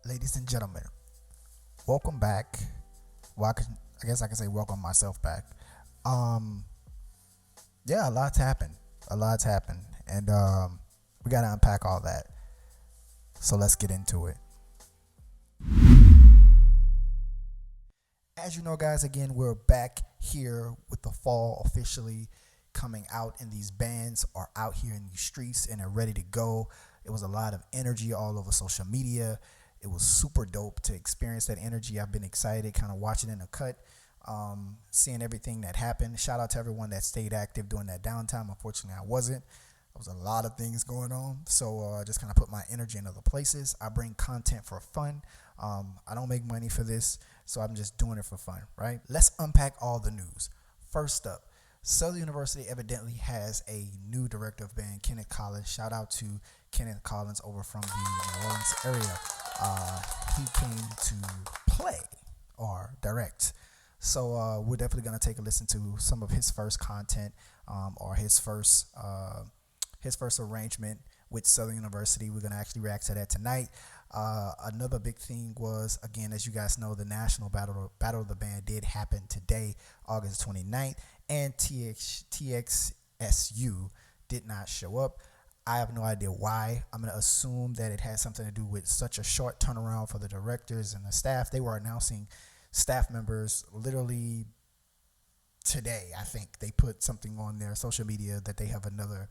Ladies and gentlemen, welcome back. Well, I guess I can say welcome myself back. Um, yeah, a lot's happened. A lot's happened, and we gotta unpack all that. So let's get into it. As you know, guys, again, we're back here with the fall officially coming out, and these bands are out here in these streets and are ready to go. It was a lot of energy all over social media. It was super dope to experience that energy. I've been excited, kind of watching in the cut, seeing everything that happened. Shout out to everyone that stayed active during that downtime. Unfortunately, I wasn't. There was a lot of things going on, so just kind of put my energy in other places. I bring content for fun. I don't make money for this, so I'm just doing it for fun, right? Let's unpack all the news. First up, Southern University evidently has a new director of band, Kenneth Collins. Shout out to Kenneth Collins over from the New Orleans area. He came to play or direct. So we're definitely going to take a listen to some of his first content or his first arrangement with Southern University. We're going to actually react to that tonight. Another big thing was, again, as you guys know, the National Battle of the Band did happen today, August 29th, and TXSU did not show up. I have no idea why. I'm going to assume that it has something to do with such a short turnaround for the directors and the staff. They were announcing staff members literally today. I think they put something on their social media that they have another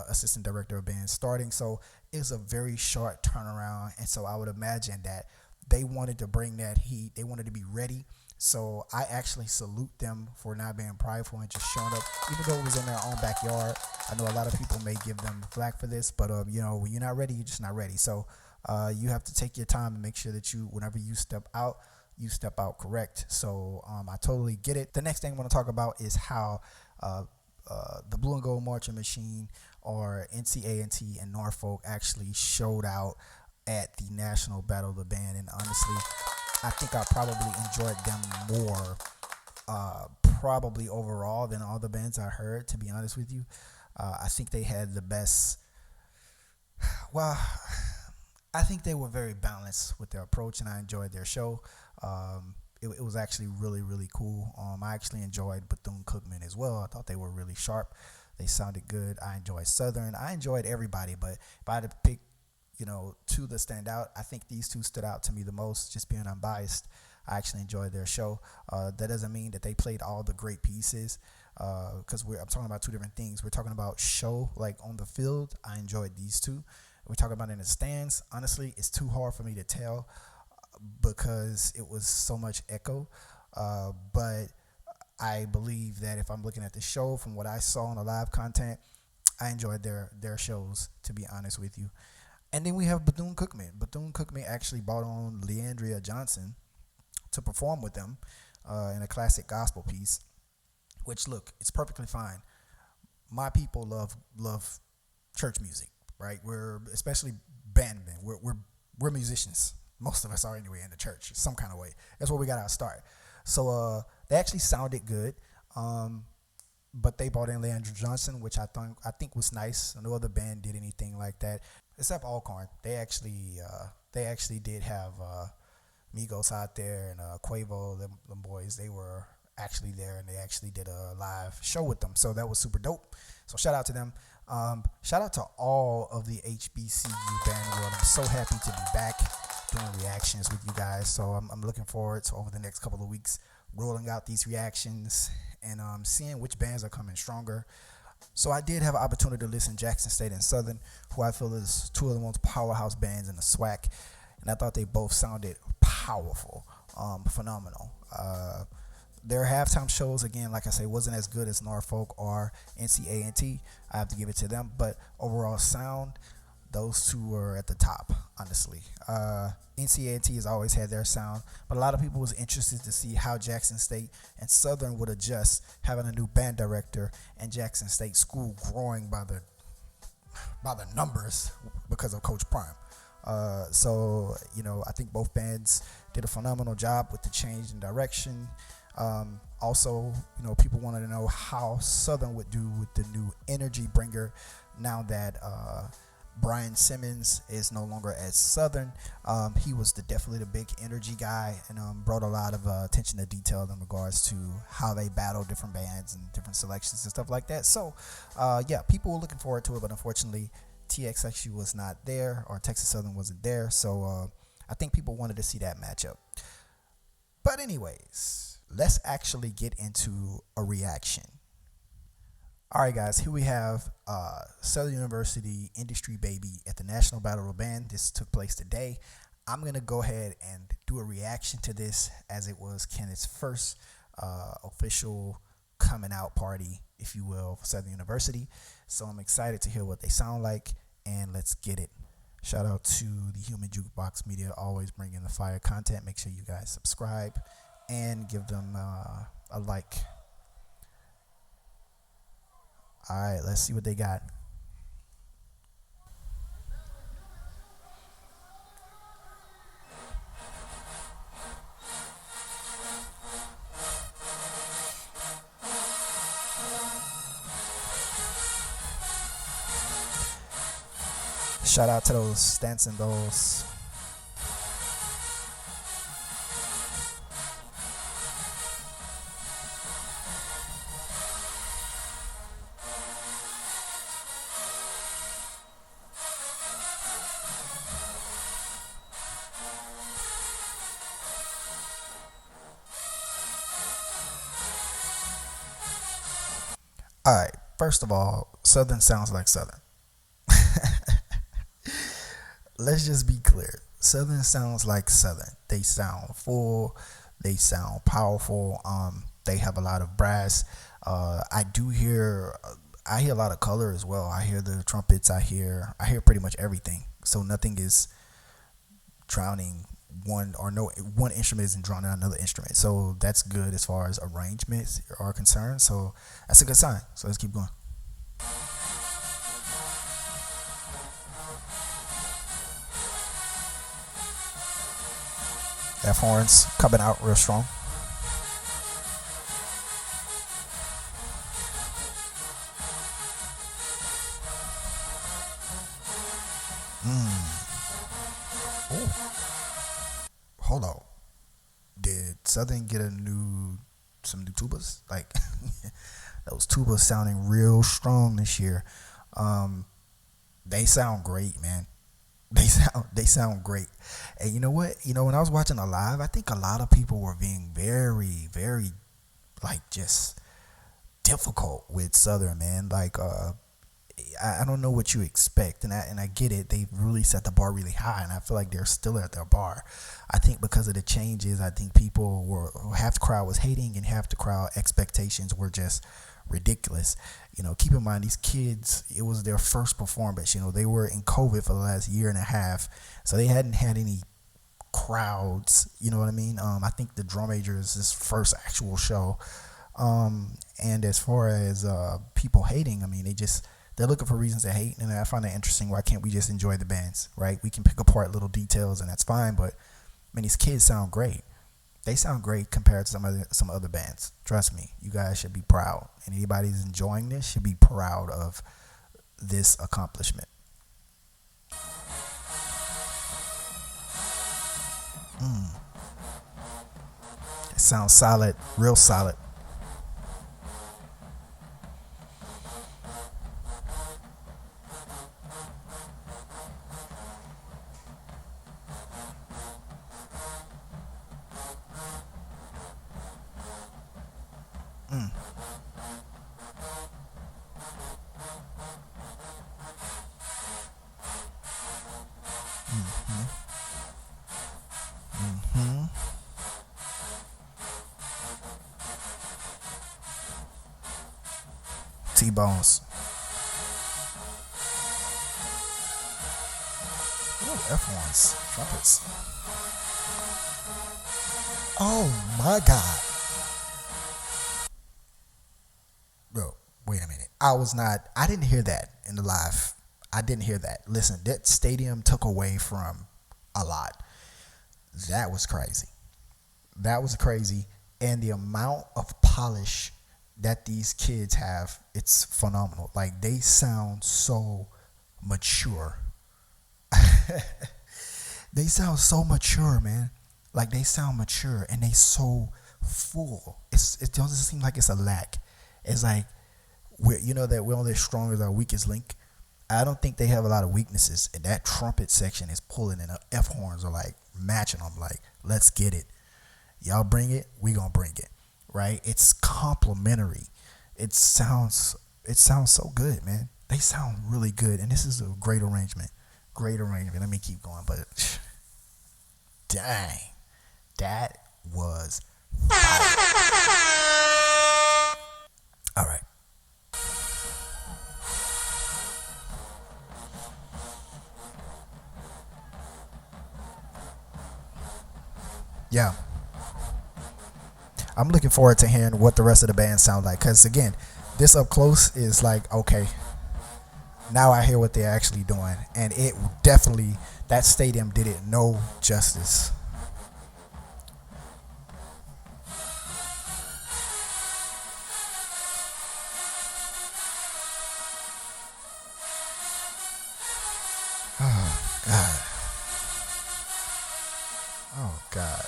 assistant director of band starting. So it's a very short turnaround. And so I would imagine that they wanted to bring that heat. They wanted to be ready. So I actually salute them for not being prideful and just showing up, even though it was in their own backyard. I know a lot of people may give them flack for this, but when you're not ready, you're just not ready. So you have to take your time and make sure that whenever you step out correct. So I totally get it. The next thing I want to talk about is how the Blue and Gold Marching Machine, or NCA&T in Norfolk, actually showed out at the National Battle of the Band. And honestly, I think I probably enjoyed them more probably overall than all the bands I heard, to be honest with you. I think they had the best. Well, I think they were very balanced with their approach, and I enjoyed their show. It was actually really, really cool. I actually enjoyed Bethune-Cookman as well. I thought they were really sharp. They sounded good. I enjoyed Southern. I enjoyed everybody, but if I had to pick, two that stand out, I think these two stood out to me the most, just being unbiased. I actually enjoyed their show. That doesn't mean that they played all the great pieces, because I'm talking about two different things. We're talking about show, like on the field. I enjoyed these two. We're talking about in the stands. Honestly, it's too hard for me to tell because it was so much echo. But I believe that if I'm looking at the show from what I saw on the live content, I enjoyed their shows, to be honest with you. And then we have Bethune-Cookman. Bethune-Cookman actually brought on Leandria Johnson to perform with them in a classic gospel piece, which, look, it's perfectly fine. My people love church music, right? We're especially bandmen. We're musicians. Most of us are anyway in the church, some kind of way. That's where we got our start. So they actually sounded good, but they brought in Leandria Johnson, which I think was nice. No other band did anything like that, except Alcorn. They actually did have Migos out there and Quavo, them boys. They were actually there, and they actually did a live show with them. So that was super dope. So shout out to them. Shout out to all of the HBCU band world. I'm so happy to be back doing reactions with you guys. So I'm looking forward to, over the next couple of weeks, rolling out these reactions and seeing which bands are coming stronger. So I did have an opportunity to listen to Jackson State and Southern, who I feel is two of the most powerhouse bands in the SWAC, and I thought they both sounded powerful, phenomenal. Their halftime shows, again, like I say, wasn't as good as Norfolk or NCA&T. I have to give it to them, but overall sound, those two were at the top, honestly. NCA&T has always had their sound, but a lot of people was interested to see how Jackson State and Southern would adjust, having a new band director and Jackson State school growing by the numbers because of Coach Prime. So I think both bands did a phenomenal job with the change in direction. Also, people wanted to know how Southern would do with the new energy bringer now that Brian Simmons is no longer at Southern. He was definitely the big energy guy and brought a lot of attention to detail in regards to how they battle different bands and different selections and stuff like that. So, yeah, people were looking forward to it, but unfortunately, TXSU was not there, or Texas Southern wasn't there. So, I think people wanted to see that matchup. But anyways, let's actually get into a reaction. All right, guys, here we have Southern University Industry Baby at the National Battle of the Band. This took place today. I'm going to go ahead and do a reaction to this as it was Kenneth's first official coming out party, if you will, for Southern University. So I'm excited to hear what they sound like, and let's get it. Shout out to the Human Jukebox Media, always bringing the fire content. Make sure you guys subscribe and give them a like. All right, let's see what they got. Shout out to those dancing dolls. All right, first of all, Southern sounds like Southern. Let's just be clear. Southern sounds like Southern. They sound full. They sound powerful. They have a lot of brass. I do hear. I hear a lot of color as well. I hear the trumpets. I hear pretty much everything. So nothing is drowning one, or no one instrument isn't drowning out another instrument. So that's good as far as arrangements are concerned. So that's a good sign. So let's keep going. F horns coming out real strong. Hold on. Did Southern get some new tubas? Like those tubas sounding real strong this year. They sound great, man. They sound great. And you know what? When I was watching the live, I think a lot of people were being very, very like just difficult with Southern, man. Like I don't know what you expect, and I get it. They really set the bar really high, and I feel like they're still at their bar. I think because of the changes, I think people were, half the crowd was hating, and half the crowd expectations were just ridiculous. Keep in mind, these kids, it was their first performance. They were in COVID for the last year and a half, so they hadn't had any crowds. You know what I mean? I think the drum major is his first actual show. And as far as people hating, I mean, they're looking for reasons to hate, and I find that interesting. Why can't we just enjoy the bands, right? We can pick apart little details, and that's fine. But these kids sound great. They sound great compared to some other bands. Trust me, you guys should be proud, and anybody who's enjoying this should be proud of this accomplishment. It sounds solid, real solid. T-Bones. Ooh, F1s. Trumpets. Oh my God. Bro, wait a minute. I didn't hear that in the live. I didn't hear that. Listen, that stadium took away from a lot. That was crazy. That was crazy. And the amount of polish that these kids have, it's phenomenal. Like, they sound so mature. They sound so mature, man. Like they sound mature and they so full. It doesn't seem like it's a lack. It's like that we're only as strong as our weakest link. I don't think they have a lot of weaknesses, and that trumpet section is pulling, and the F horns are like matching them. Like, let's get it. Y'all bring it, we gonna bring it, right? It's complimentary. It sounds so good, man. They sound really good, and this is a great arrangement. Great arrangement. Let me keep going, but dang, that was fire. All right. Yeah, I'm looking forward to hearing what the rest of the band sound like. Cause again, this up close is like, okay, now I hear what they're actually doing, and it definitely, that stadium did it no justice. Oh God. Oh God.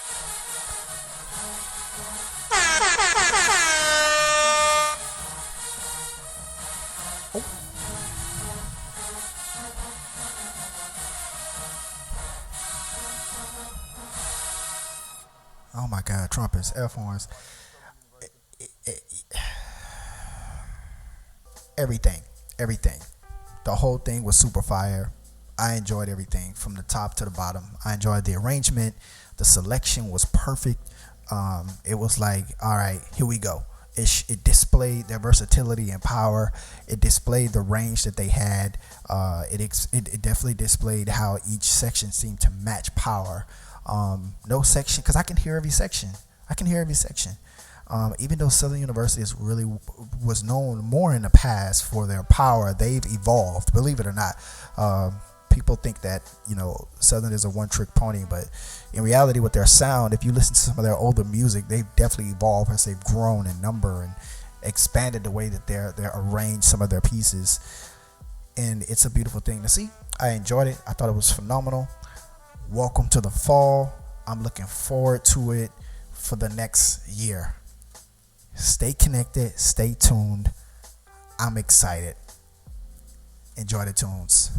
Oh my God. Trumpets, F horns, everything, everything. The whole thing was super fire. I enjoyed everything from the top to the bottom. I enjoyed the arrangement. The selection was perfect. It was like, all right, here we go. It displayed their versatility and power. It displayed the range that they had. It definitely displayed how each section seemed to match power. No section, because I can hear every section. I can hear every section. Even though Southern University is really was known more in the past for their power, they've evolved. Believe it or not, people think that Southern is a one-trick pony, but in reality, with their sound, if you listen to some of their older music, they've definitely evolved as they've grown in number and expanded the way that they're arranged some of their pieces, and it's a beautiful thing to see. I enjoyed it. I thought it was phenomenal. Welcome to the fall. I'm looking forward to it for the next year. Stay connected, stay tuned. I'm excited. Enjoy the tunes.